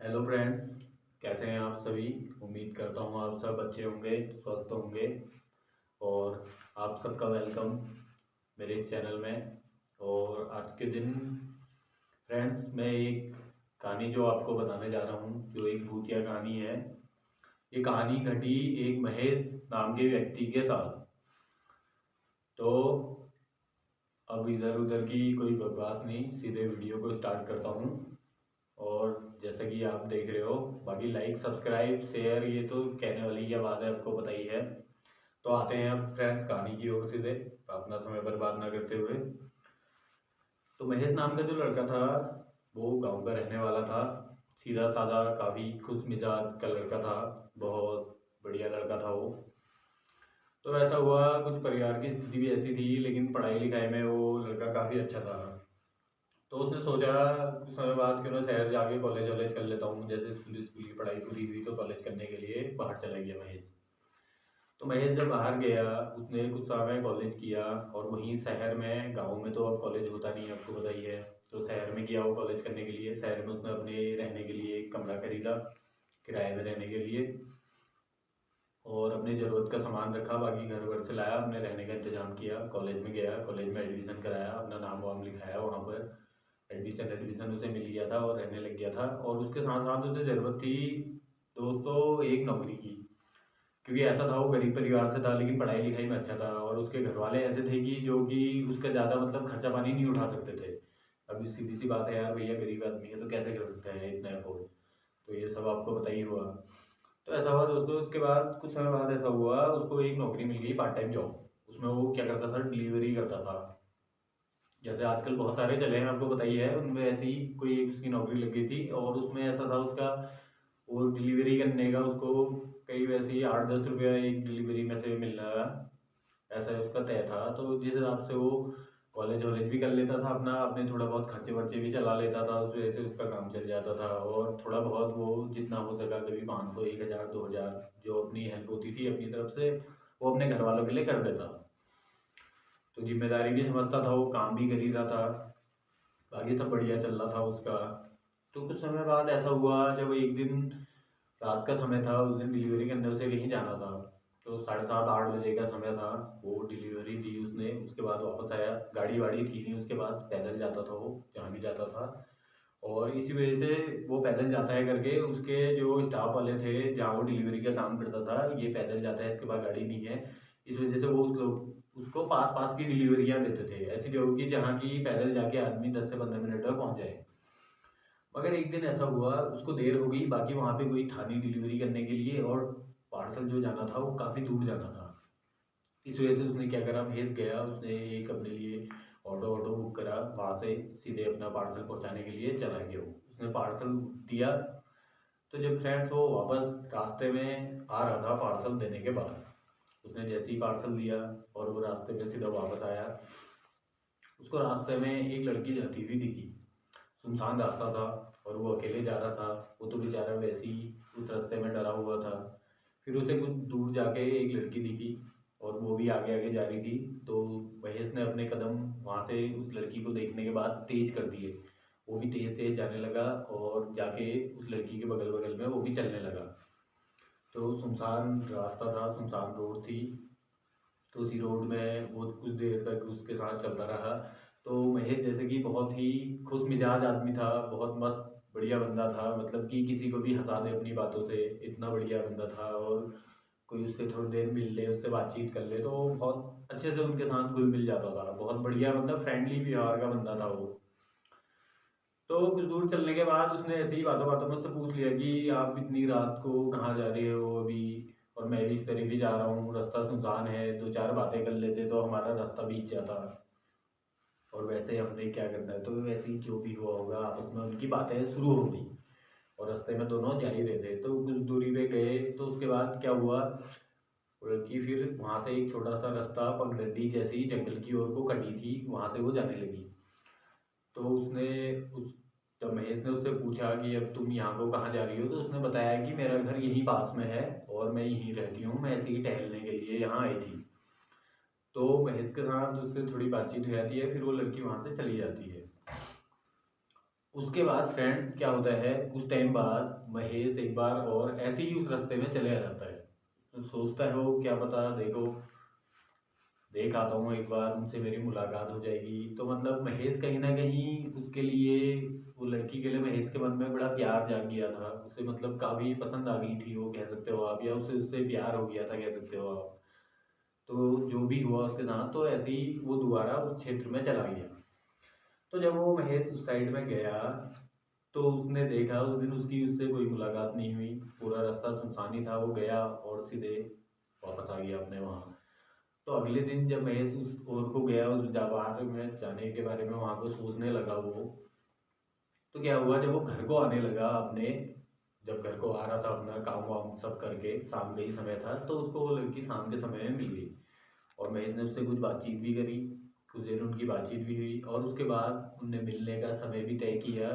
Hello friends, कैसे हैं आप सभी। उम्मीद करता हूँ आप सब अच्छे होंगे, स्वस्थ होंगे। और आप सबका वेलकम मेरे इस चैनल में। और आज के दिन फ्रेंड्स मैं एक कहानी जो आपको बताने जा रहा हूँ, जो एक भूतिया कहानी है। ये कहानी घटी एक महेश नाम के व्यक्ति के साथ। तो अब इधर उधर की कोई बकवास नहीं, सीधे वीडियो को स्टार्ट करता हूँ। और जैसा कि आप देख रहे हो, बाकी लाइक सब्सक्राइब शेयर ये तो कहने वाली क्या बात है, आपको पता ही है। तो आते हैं अब फ्रेंड्स कहानी की ओर सीधे, अपना समय बर्बाद ना करते हुए। तो महेश नाम का जो लड़का था वो गांव का रहने वाला था। सीधा साधा, काफ़ी खुश मिजाज का लड़का था। बहुत बढ़िया लड़का था वो। तो ऐसा हुआ, कुछ परिवार की स्थिति भी ऐसी थी, लेकिन पढ़ाई लिखाई में वो लड़का काफ़ी अच्छा था। तो उसने सोचा कुछ समय बाद क्यों ना शहर जाके कॉलेज वॉलेज कर लेता हूँ। जैसे स्कूल स्कूल की पढ़ाई पूरी हुई तो कॉलेज करने के लिए बाहर चला गया महेश। तो महेश जब बाहर गया, उसने कुछ समय कॉलेज किया। और वहीं शहर में, गांव में तो अब कॉलेज होता नहीं है, आपको पता ही है। तो शहर में गया वो कॉलेज करने के लिए। शहर में उसने अपने रहने के लिए एक कमरा खरीदा, किराए में रहने के लिए। और अपनी ज़रूरत का सामान रखा, बाकी घर वर से लाया, अपने रहने का इंतजाम किया। कॉलेज में गया, कॉलेज में एडमिशन कराया, अपना नाम वाम लिखाया वहाँ पर। एडमिशन एडमिशन उसे मिल गया था और रहने लग गया था। और उसके साथ साथ उसे ज़रूरत थी दोस्तों एक नौकरी की। क्योंकि ऐसा था, वो गरीब परिवार से था लेकिन पढ़ाई लिखाई में अच्छा था। और उसके घर वाले ऐसे थे कि जो कि उसका ज़्यादा मतलब खर्चा पानी नहीं उठा सकते थे। अभी सीधी सी बात है यार, भैया गरीब आदमी है तो कैसे कर सकते हैं इतना अफोर्ड। तो ये सब आपको पता ही हुआ। तो ऐसा हुआ दोस्तों, उसके बाद कुछ समय बाद ऐसा हुआ, उसको एक नौकरी मिल गई, पार्ट टाइम जॉब। उसमें वो क्या करता था, डिलीवरी करता था। जैसे आजकल बहुत सारे चले हैं, आपको पता ही है। उनमें ऐसी ही कोई एक उसकी नौकरी लग गई थी। और उसमें ऐसा था उसका, वो डिलीवरी करने का उसको कई वैसे ही 8-10 रुपया एक डिलीवरी में से मिलना, ऐसा उसका तय था। तो जिस हिसाब से वो कॉलेज वॉलेज भी कर लेता था अपना, अपने थोड़ा बहुत खर्चे वर्चे भी चला लेता था, उस वजह से उसका काम चल जाता था। और थोड़ा बहुत वो जितना हो सका, कभी 500 1000 2000 जो अपनी हेल्प होती थी अपनी तरफ से, वो अपने घर वालों के लिए कर देता। तो जिम्मेदारी भी समझता था, वो काम भी कर ही रहा था। बाकी सब बढ़िया चल रहा था उसका। तो कुछ समय बाद ऐसा हुआ, जब एक दिन रात का समय था, उस दिन डिलीवरी करने उसे कहीं जाना था। तो 7:30 8 बजे का समय था। वो डिलीवरी दी उसने, उसके बाद वापस आया। गाड़ी वाड़ी थी नहीं उसके पास, पैदल जाता था वो जहाँ भी जाता था। और इसी वजह से वो पैदल जाता है करके, उसके जो स्टाफ वाले थे जहाँ वो डिलीवरी का काम करता था, ये पैदल जाता है, इसके पास गाड़ी नहीं है। इस वजह से वो उस लोग उसको पास पास की डिलीवरियाँ देते थे, ऐसी जगहों की जहाँ की पैदल जाके आदमी 10 से 15 मिनट में पहुँच जाए। मगर एक दिन ऐसा हुआ, उसको देर हो गई, बाकी वहाँ पे कोई था नहीं डिलीवरी करने के लिए। और पार्सल जो जाना था वो काफ़ी दूर जाना था। इस वजह से उसने क्या करा, भेज गया, उसने एक अपने लिए ऑटो ऑटो बुक करा, वहाँ से सीधे अपना पार्सल पहुँचाने के लिए चला गया। वो उसने पार्सल दिया। तो जब फ्रेंड्स वो वापस रास्ते में आ रहा था पार्सल देने के बाद, उसने जैसे ही पार्सल दिया और वो रास्ते में सीधा वापस आया, उसको रास्ते में एक लड़की जाती हुई दिखी। सुनसान रास्ता था और वो अकेले जा रहा था। वो तो बेचारा वैसे ही उस रास्ते में डरा हुआ था। फिर उसे कुछ दूर जाके एक लड़की दिखी और वो भी आगे आगे जा रही थी। तो महेश ने अपने कदम वहाँ से उस लड़की को देखने के बाद तेज कर दिए। वो भी तेज तेज जाने लगा और जाके उस लड़की के बगल बगल में वो भी चलने लगा। तो सुनसान रास्ता था, सुनसान रोड थी। तो उसी रोड में वो कुछ देर तक उसके साथ चलता रहा। तो महेश जैसे कि बहुत ही खुश मिजाज आदमी था, बहुत मस्त बढ़िया बंदा था, मतलब कि किसी को भी हंसा दे अपनी बातों से, इतना बढ़िया बंदा था। और कोई उससे थोड़ी देर मिल ले, उससे बातचीत कर ले तो वो बहुत अच्छे से उनके साथ घुल मिल जाता था। बहुत बढ़िया, मतलब फ्रेंडली व्यवहार का बंदा था वो। तो कुछ दूर चलने के बाद उसने ऐसे ही बातों बातों में उससे पूछ लिया कि आप इतनी रात को कहाँ जा रहे हो अभी। और मैं भी इस तरफ ही जा रहा हूँ, रास्ता सुनसान है, दो चार बातें कर लेते तो हमारा रास्ता बीत जाता। और वैसे हमने क्या करना है। तो वैसे ही जो भी हुआ होगा, आपस में उनकी बातें शुरू हो गई। और रास्ते में दोनों जा ही रहे थे, तो कुछ दूरी पे गए तो उसके बाद क्या हुआ, वो लड़की फिर वहाँ से एक छोटा सा रास्ता पगडंडी जैसी जंगल की ओर को कटी थी, वहाँ से वो जाने लगी। तो उसने उस जब महेश ने उससे पूछा कि अब तुम यहाँ को कहाँ जा रही हो, तो उसने बताया कि मेरा घर यहीं पास में है और मैं यहीं रहती हूँ, मैं ऐसे ही टहलने के लिए यहाँ आई थी। तो महेश के साथ उससे थोड़ी बातचीत हो जाती है, फिर वो लड़की वहाँ से चली जाती है। उसके बाद फ्रेंड्स क्या होता है, कुछ टाइम बाद महेश एक बार और ऐसे ही उस रास्ते में चले आ जाता है। तो सोचता है वो, क्या पता देखो देख आता हूँ एक बार, उनसे मेरी मुलाकात हो जाएगी। तो मतलब महेश कहीं ना कहीं उसके लिए, वो लड़की के लिए महेश के मन में बड़ा प्यार जाग गया था। उसे मतलब काफ़ी पसंद आ गई थी वो, कह सकते हो आप, या उसे उससे प्यार हो गया था, कह सकते हो आप। तो जो भी हुआ उसके साथ, तो ऐसे ही वो दोबारा उस क्षेत्र में चला गया। तो जब वो महेश उस साइड में गया, तो उसने देखा उस दिन उसकी उससे कोई मुलाकात नहीं हुई। पूरा रास्ता सुनसान ही था। वो गया और सीधे वापस आ गया अपने वहाँ। तो अगले दिन जब महेश उस ओर को गया, उस बाहर में जाने के बारे में वहाँ को सोचने लगा वो, तो क्या हुआ, जब वो घर को आने लगा अपने, जब घर को आ रहा था अपना काम वाम सब करके, शाम का ही समय था, तो उसको वो लड़की शाम के समय में मिल गई। और महेश ने उससे कुछ बातचीत भी करी। कुछ देर उनकी बातचीत भी हुई और उसके बाद उनने मिलने का समय भी तय किया।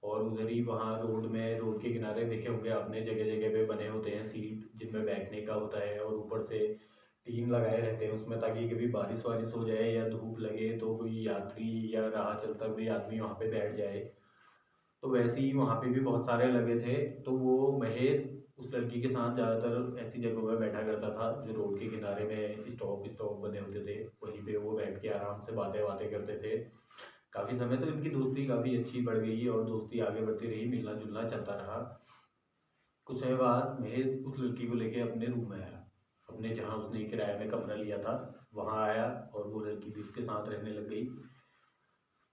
और उधर ही वहाँ रोड में, रोड के किनारे देखे होंगे आपने, जगह जगह पे बने होते हैं सीट जिनमें बैठने का होता है, और ऊपर से टीन लगाए रहते हैं उसमें, ताकि कभी बारिश वारिश हो जाए या धूप लगे तो कोई यात्री या राह चलता कोई आदमी वहाँ पे बैठ जाए। तो वैसे ही वहाँ पे भी बहुत सारे लगे थे। तो वो महेश उस लड़की के साथ ज़्यादातर ऐसी जगहों में बैठा करता था जो रोड के किनारे में स्टॉप स्टॉप बने होते थे, वहीं पे वो बैठ के आराम से बातें बातें करते थे। काफ़ी समय तो इनकी दोस्ती काफ़ी अच्छी बढ़ गई और दोस्ती आगे बढ़ती रही, मिलना जुलना चलता रहा। कुछ समय बाद महेश उस लड़की को लेके अपने रूम में आया, अपने जहाँ उसने किराए में कमरा लिया था वहाँ आया, और वो लड़की भी उसके साथ रहने लग गई।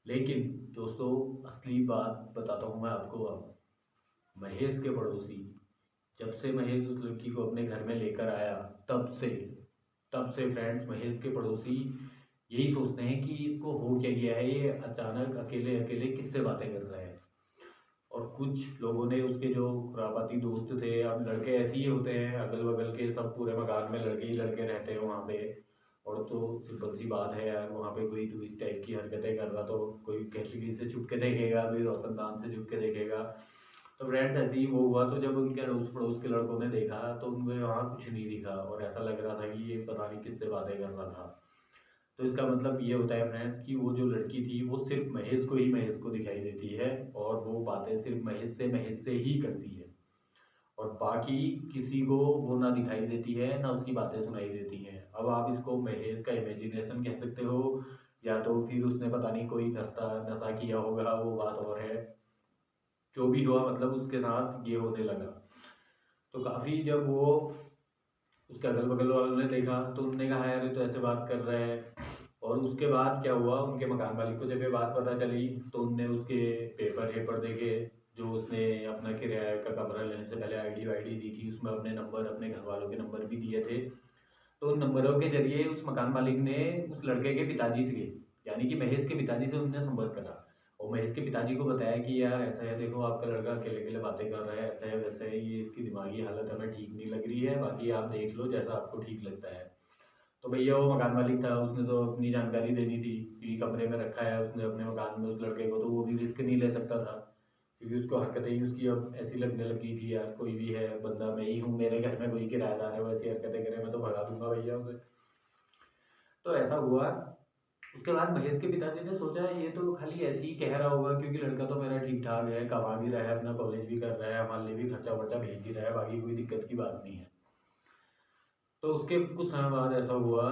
लेकिन दोस्तों, असली बात बताता हूँ मैं आपको अब। महेश के पड़ोसी, जब से महेश उस लड़की को अपने घर में लेकर आया, तब से फ्रेंड्स, महेश के पड़ोसी यही सोचते हैं कि इसको हो क्या गया है, ये अचानक अकेले अकेले किससे बातें कर रहा है। और कुछ लोगों ने, उसके जो खुरापाती दोस्त थे, अब लड़के ऐसे ही होते हैं, अगल बगल के सब पूरे मकान में लड़के ही लड़के रहते हैं वहाँ पे। और तो सिंपल सी बात है यार, वहाँ पे कोई तो इस टाइप की हरकतें कर रहा तो कोई खिड़की से छुप के देखेगा, कोई रोशनदान से छुप के देखेगा। तो फ्रेंड्स ऐसे ही वो हुआ। तो जब उनके अड़ोस पड़ोस के लड़कों ने देखा तो उनको वहाँ कुछ नहीं दिखा, और ऐसा लग रहा था कि ये पता नहीं किससे बातें कर रहा था। तो इसका मतलब ये होता है फ्रेंड्स कि वो जो लड़की थी वो सिर्फ महेश को ही महेश को दिखाई देती है, और वो बातें सिर्फ महेश से ही करती है, और बाकी किसी को वो ना दिखाई देती है ना उसकी बातें सुनाई देती हैं। अब आप इसको महेश का इमेजिनेशन कह सकते हो, या तो फिर उसने पता नहीं कोई नशा नशा किया होगा, वो बात और है। जो भी हुआ, मतलब उसके साथ ये होने लगा। तो काफ़ी जब वो, उसके अगल बगल वालों ने देखा तो उनने कहा यार ये तो ऐसे बात कर रहा है। और उसके बाद क्या हुआ, उनके मकान मालिक को जब ये बात पता चली तो उनने उसके पेपर वेपर देखे, जो उसने अपना किराए का कमरा लेने से पहले आईडी वाईडी दी थी, उसमें अपने नंबर, अपने घर वालों के नंबर भी दिए थे। तो उन नंबरों के जरिए उस मकान मालिक ने उस लड़के के पिताजी से, यानी कि महेश के पिताजी से उनने संपर्क करा। और महेश के पिताजी को बताया कि यार ऐसा है, देखो आपका लड़का अकेले अकेले बातें कर रहा है, ऐसा है वैसा है, ये इसकी दिमागी हालत हमें ठीक नहीं लग रही है, बाकी आप देख लो जैसा आपको ठीक लगता है। तो भैया वो मकान मालिक था, उसने तो अपनी जानकारी देनी थी, क्योंकि कमरे में रखा है उसने अपने मकान में उस लड़के को, तो वो भी रिस्क नहीं ले सकता था, क्योंकि उसको हरकतें ही उसकी अब ऐसी लगने लगी थी, यार कोई भी है बंदा, मैं ही हूँ, मेरे घर में कोई किराएदार है वो ऐसी हरकतें करे, मैं तो भगा दूंगा भैया उसे। तो ऐसा हुआ। उसके बाद महेश के पिताजी ने सोचा ये तो खाली ऐसे ही कह रहा होगा, क्योंकि लड़का तो मेरा ठीक ठाक है, कमा भी रहा है, अपना कॉलेज भी कर रहा है, हमारे लिए भी खर्चा वर्चा भेज ही रहा है, बाकी कोई दिक्कत की बात नहीं है। तो उसके कुछ समय बाद ऐसा हुआ,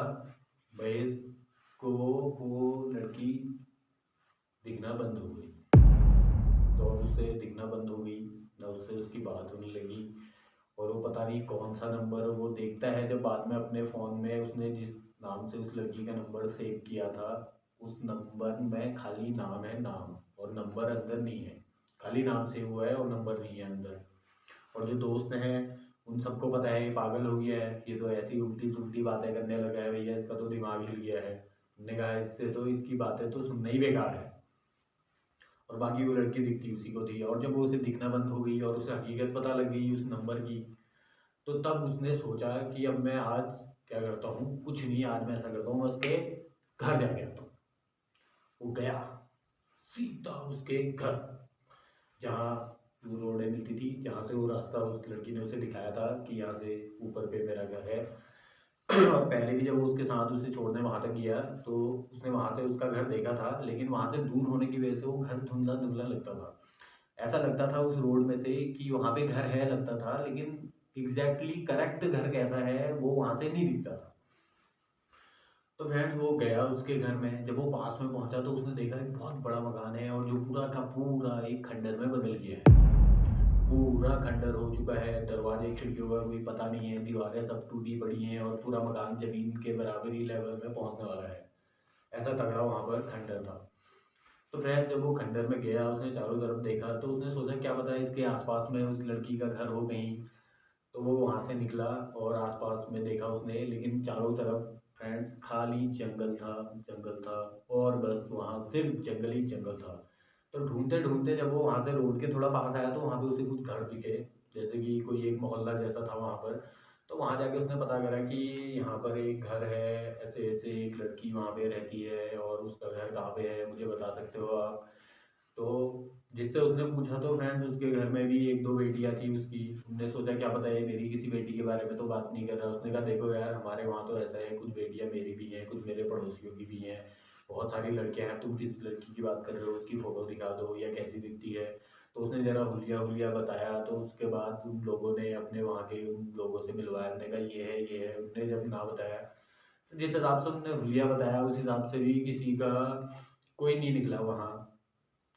महेश को वो लड़की दिखना बंद हो गई। तो अब उसे दिखना बंद हो गई, ना उससे उसकी बात होने लगी। और वो पता नहीं कौन सा नंबर वो देखता है, जब बाद में अपने फ़ोन में उसने जिस नाम से उस लड़की का नंबर सेव किया था, उस नंबर में खाली नाम है, नाम, और नंबर अंदर नहीं है। खाली नाम सेव हुआ है और नंबर नहीं है अंदर। और जो दोस्त हैं उन सबको पता है ये पागल हो गया है, ये तो ऐसी उल्टी सुल्टी बातें करने लगा है भैया, इसका तो दिमाग हिल गया है। उन्होंने कहा इससे तो इसकी बातें तो सुनना ही बेकार है। और बाकी वो लड़की दिखती उसी को थी, और जब वो उसे दिखना बंद हो गई और उसे हकीकत पता लग गई उस नंबर की, तो तब उसने सोचा कि अब मैं आज क्या करता हूँ, कुछ नहीं, आज मैं ऐसा करता हूँ, मैं उसके घर जाके आता हूँ। वो गया सीधा उसके घर, जहाँ वो रोडें मिलती थी, जहाँ से वो रास्ता उस लड़की ने उसे दिखाया था कि यहाँ से ऊपर पे मेरा घर है। और पहले भी जब वो उसके साथ उसे छोड़ने वहाँ तक गया तो उसने वहाँ से उसका घर देखा था, लेकिन वहाँ से दूर होने की वजह से वो घर धुंधला-धुंधला लगता था। ऐसा लगता था उस रोड में से कि वहाँ पे घर है लगता था, लेकिन एग्ज़ैक्टली करेक्ट घर कैसा है वो वहाँ से नहीं दिखता था। तो फ्रेंड्स वो गया उसके घर में, जब वो पास में पहुँचा तो उसने देखा एक बहुत बड़ा मकान है और जो पूरा का पूरा एक खंडर में बदल गया है। पूरा खंडर हो चुका है, दरवाजे खिड़कियों का कोई पता नहीं है, दीवारें सब टूटी पड़ी हैं और पूरा मकान ज़मीन के बराबर ही लेवल में पहुँचने वाला है। ऐसा तगड़ा वहाँ पर खंडर था। तो फ्रेंड्स जब वो खंडर में गया, उसने चारों तरफ देखा तो उसने सोचा क्या पता है इसके आस-पास में उस लड़की का घर हो कहीं। तो वो वहाँ से निकला और आस-पास में देखा उसने, लेकिन चारों तरफ फ्रेंड्स खाली जंगल था और बस वहाँ सिर्फ़ जंगल ही जंगल था। तो ढूँढते-ढूँढते जब वो वहाँ से रोड के थोड़ा पास आया तो वहाँ पे उसे कुछ घर दिखे, जैसे कि कोई एक मोहल्ला जैसा था वहाँ पर। तो वहाँ जाके उसने पता करा कि यहाँ पर एक घर है, ऐसे-ऐसे एक लड़की वहाँ पे रहती है और उसका घर कहाँ पे है, मुझे बता सकते हो आप? तो जिससे उसने पूछा तो फ्रेंड्स उसके घर में भी 1-2 बेटियाँ थी उसकी। उनने सोचा क्या पता ये मेरी किसी बेटी के बारे में तो बात नहीं कर रहा। उसने कहा देखो यार हमारे वहाँ तो ऐसा है, कुछ बेटियाँ मेरी भी हैं, कुछ मेरे पड़ोसियों की भी हैं। बहुत सारी लड़कियाँ हैं, तुम किस लड़की की बात कर रहे हो? उसकी फ़ोटो दिखा दो या कैसी दिखती है? तो उसने ज़रा हुलिया-हुलिया बताया, तो उसके बाद उन लोगों ने अपने वहाँ के उन लोगों से मिलवाया। उन्होंने कहा ये है। उन्होंने जब ना बताया, तो जिस हिसाब से उन्होंने हुलिया बताया उस हिसाब से भी किसी का कोई नहीं निकला वहाँ।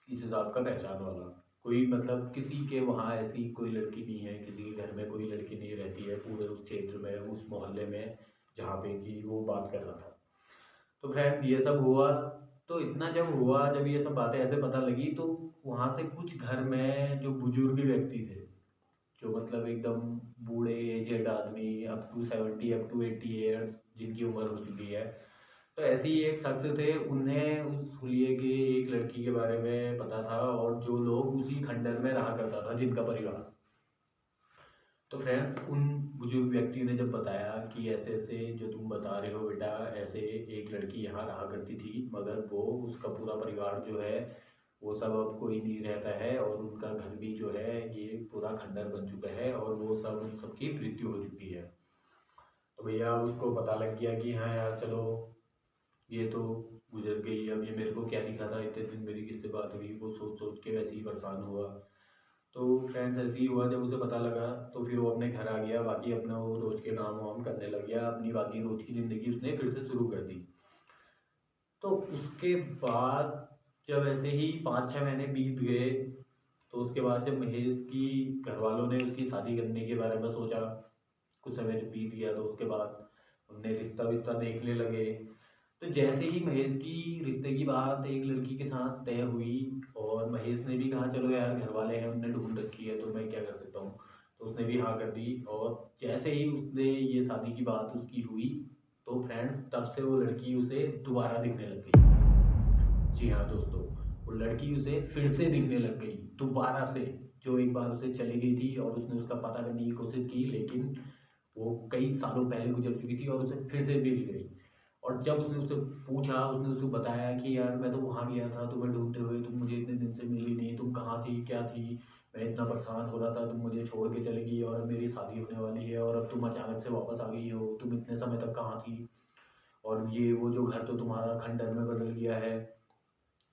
इस हिसाब का पहचान वाला कोई, मतलब किसी के वहाँ ऐसी कोई लड़की नहीं है, किसी के घर में कोई लड़की नहीं रहती है पूरे उस क्षेत्र में, उस मोहल्ले में जहाँ पे कि वो बात कर रहा था। तो फ्रेंड्स ये सब हुआ। तो इतना जब हुआ, जब ये सब बातें ऐसे पता लगी तो वहाँ से कुछ घर में जो बुजुर्ग व्यक्ति थे, जो मतलब एकदम बूढ़े एजेड आदमी, up to 70 up to 80 years जिनकी उम्र हो चुकी है, तो ऐसे ही एक शख्स थे, उन्हें उस हुलिये के एक लड़की के बारे में पता था और जो लोग उसी खंडर में रहा करता था जिनका परिवार। तो फ्रेंड्स उन बुजुर्ग व्यक्ति ने जब बताया कि ऐसे ऐसे जो तुम बता रहे हो बेटा, ऐसे एक लड़की यहाँ रहा करती थी, मगर वो उसका पूरा परिवार जो है वो सब अब कोई नहीं रहता है और उनका घर भी जो है ये पूरा खंडर बन चुका है और वो सब उन सबकी मृत्यु हो चुकी है। तो भैया उसको पता लग गया कि हाँ यार चलो, ये तो गुजर गई, अब ये मेरे को क्या दिखा था इतने दिन मेरी किससे बात हुई, वो सोच सोच के वैसे ही परेशान हुआ। तो फ्रेंड्स ऐसे ही हुआ, जब उसे पता लगा तो फिर वो अपने घर आ गया, बाकी अपना वो रोज के काम वाम करने लग गया, अपनी बाकी रोज की ज़िंदगी उसने फिर से शुरू कर दी। तो उसके बाद जब ऐसे ही 5-6 महीने बीत गए, तो उसके बाद जब महेश की घर वालों ने उसकी शादी करने के बारे में सोचा, कुछ समय जब बीत गया तो उसके बाद उनने रिश्ता विश्ता देखने लगे। तो जैसे ही महेश की रिश्ते की बात एक लड़की के साथ तय हुई और महेश ने भी कहा चलो यार घर वाले हैं, उनने ढूंढ रखी है तो मैं क्या कर सकता हूँ, तो उसने भी हाँ कर दी। और जैसे ही उसने ये शादी की बात उसकी हुई, तो फ्रेंड्स तब से वो लड़की उसे दोबारा दिखने लग गई। जी हाँ दोस्तों, वो लड़की उसे फिर से दिखने लग गई दोबारा से। जो एक बार उसे चली गई थी और उसने उसका पता करने की कोशिश की, लेकिन वो कई सालों पहले गुजर चुकी थी और उसे फिर से मिल गई। और जब उसने उससे पूछा, उसने उसको बताया कि यार मैं तो वहाँ गया था तुम्हें ढूंढते हुए, तुम मुझे इतने दिन से मिली नहीं, तुम कहाँ थी क्या थी, मैं इतना परेशान हो रहा था, तुम मुझे छोड़ के चली गई और अब मेरी शादी होने वाली है और अब तुम अचानक से वापस आ गई हो, तुम इतने समय तक कहाँ थी, और ये वो जो घर तो तुम्हारा खंडर में बदल गया है।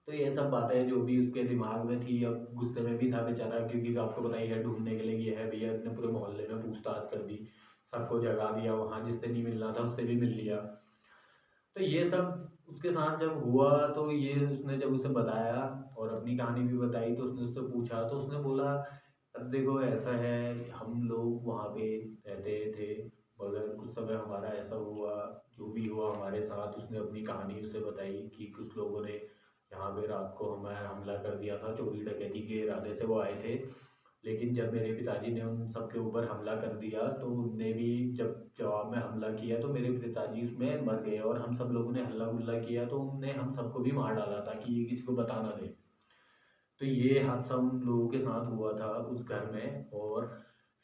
तो ये सब बातें जो भी उसके दिमाग में थी, अब गुस्से में भी था बेचारा, क्योंकि आपको पता ही है ढूंढने के लिए गया है भैया, इतने पूरे मोहल्ले में पूछताछ कर दी, सबको जगा दिया, वहाँ जिससे नहीं मिलना था उससे भी मिल लिया। तो ये सब उसके साथ जब हुआ तो ये उसने जब उसे बताया और अपनी कहानी भी बताई, तो उसने उससे पूछा तो उसने बोला अब देखो ऐसा है, हम लोग वहाँ पे रहते थे, मगर कुछ समय हमारा ऐसा हुआ, जो भी हुआ हमारे साथ, उसने अपनी कहानी उसे बताई कि कुछ लोगों ने यहाँ पे रात को हमारा हमला कर दिया था, चोरी डकैती के इरादे से वो आए थे। लेकिन जब मेरे पिताजी ने उन सबके ऊपर हमला कर दिया तो उनने भी जब जवाब में हमला किया तो मेरे पिताजी उसमें मर गए और हम सब लोगों ने हल्ला गुल्ला किया तो उनने हम सबको भी मार डाला ताकि ये किसी को बता ना दे। तो ये हादसा उन लोगों के साथ हुआ था उस घर में। और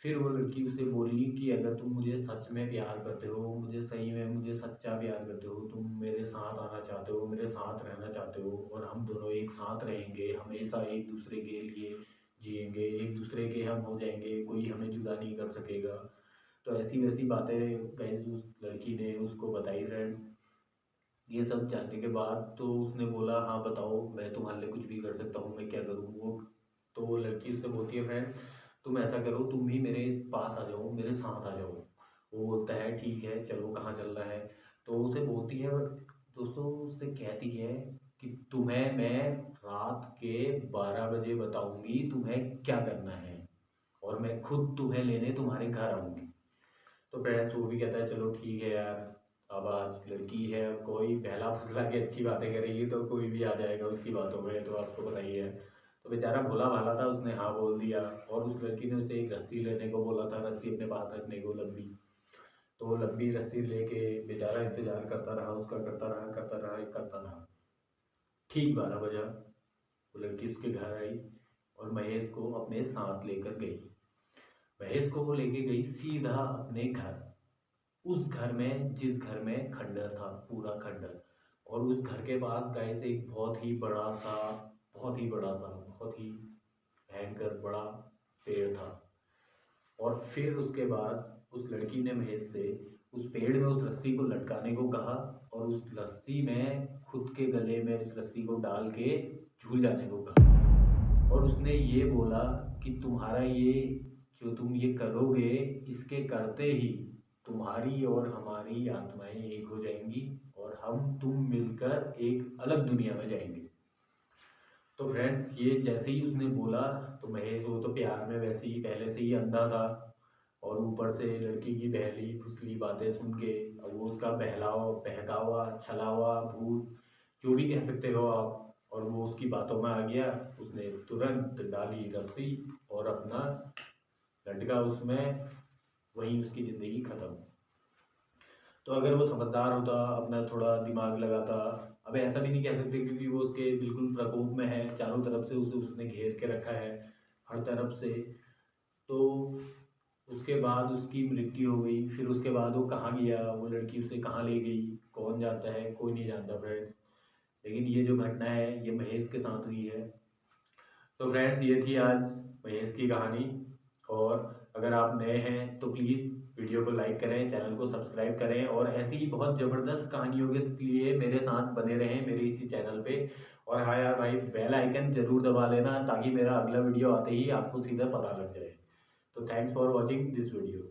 फिर वो लड़की उसे बोली कि अगर तुम मुझे सच में प्यार करते हो, मुझे सही में मुझे सच्चा प्यार करते हो, तुम मेरे साथ आना चाहते हो, मेरे साथ रहना चाहते हो और हम दोनों एक साथ रहेंगे, हमेशा एक दूसरे के लिए जिएंगे, एक दूसरे के हम हो जाएंगे, कोई हमें जुदा नहीं कर सकेगा। तो ऐसी वैसी बातें गाइस उस लड़की ने उसको बताई फ्रेंड्स। ये सब जानने के बाद तो उसने बोला हाँ बताओ, मैं तुम्हारे लिए कुछ भी कर सकता हूँ, मैं क्या करूँ। वो लड़की उससे बोलती है फ्रेंड्स, तुम ऐसा करो, तुम भी मेरे पास आ जाओ, मेरे साथ आ जाओ। वो बोलता है ठीक है चलो, कहाँ चलना है। तो उसे बोलती है, दोस्तों उससे कहती है कि तुम्हें मैं रात के 12 बजे बताऊंगी तुम्हें क्या करना है, और मैं खुद तुम्हें लेने तुम्हारे घर आऊंगी। तो फ्रेंड्स वो भी कहता है चलो ठीक है यार, अब आज लड़की है, कोई बहला फुसला के अच्छी बातें करेगी तो कोई भी आ जाएगा उसकी बातों में, तो आपको पता ही है। तो बेचारा भोला भाला था, उसने हाँ बोल दिया। और उस लड़की ने उसे एक रस्सी लेने को बोला था, रस्सी अपने पास रखने को, लंबी। तो वो लंबी रस्सी लेके बेचारा इंतजार करता रहा उसका, करता रहा करता रहा करता रहा। ठीक 12 बजा, वो लड़की उसके घर आई और महेश को अपने साथ लेकर गई। महेश को वो लेके गई सीधा अपने घर, उस घर में जिस घर में खंडर था, पूरा खंडर। और उस घर के पास गाइस एक बहुत ही बड़ा सा, बहुत ही बड़ा सा, बहुत ही भयंकर बड़ा पेड़ था। और फिर उसके बाद उस लड़की ने महेश से उस पेड़ में उस रस्सी को लटकाने को कहा, और उस रस्सी में खुद के गले में उस रस्सी को डाल के झूल जाने को कहा। और उसने ये बोला कि तुम्हारा ये जो तुम ये करोगे, इसके करते ही तुम्हारी और हमारी आत्माएं एक हो जाएंगी, और हम तुम मिलकर एक अलग दुनिया में जाएंगे। तो फ्रेंड्स ये जैसे ही उसने बोला, तो महेश वो तो प्यार में वैसे ही पहले से ही अंधा था, और ऊपर से लड़की की बहली फुसली बातें सुन के, अब वो उसका बहलावा बहकावा छलावा भूत जो भी कह सकते हो आप, और वो उसकी बातों में आ गया। उसने तुरंत डाली रस्सी और अपना लटका उसमें, वहीं उसकी ज़िंदगी ख़त्म। तो अगर वो समझदार होता, अपना थोड़ा दिमाग लगाता, अब ऐसा भी नहीं कह सकते क्योंकि वो उसके बिल्कुल प्रकोप में है, चारों तरफ से उसे उसने घेर के रखा है, हर तरफ से। तो उसके बाद उसकी मृत्यु हो गई, फिर उसके बाद वो कहाँ गया, वो लड़की उसे कहाँ ले गई, कौन जानता है, कोई नहीं जानता फ्रेंड्स। लेकिन ये जो घटना है ये महेश के साथ हुई है। तो फ्रेंड्स ये थी आज महेश की कहानी। और अगर आप नए हैं तो प्लीज़ वीडियो को लाइक करें, चैनल को सब्सक्राइब करें, और ऐसी ही बहुत ज़बरदस्त कहानियों के लिए मेरे साथ बने रहें मेरे इसी चैनल पे। और हाँ यार भाई, बेल आइकन ज़रूर दबा लेना ताकि मेरा अगला वीडियो आते ही आपको सीधा पता लग जाए। तो thanks for watching this video.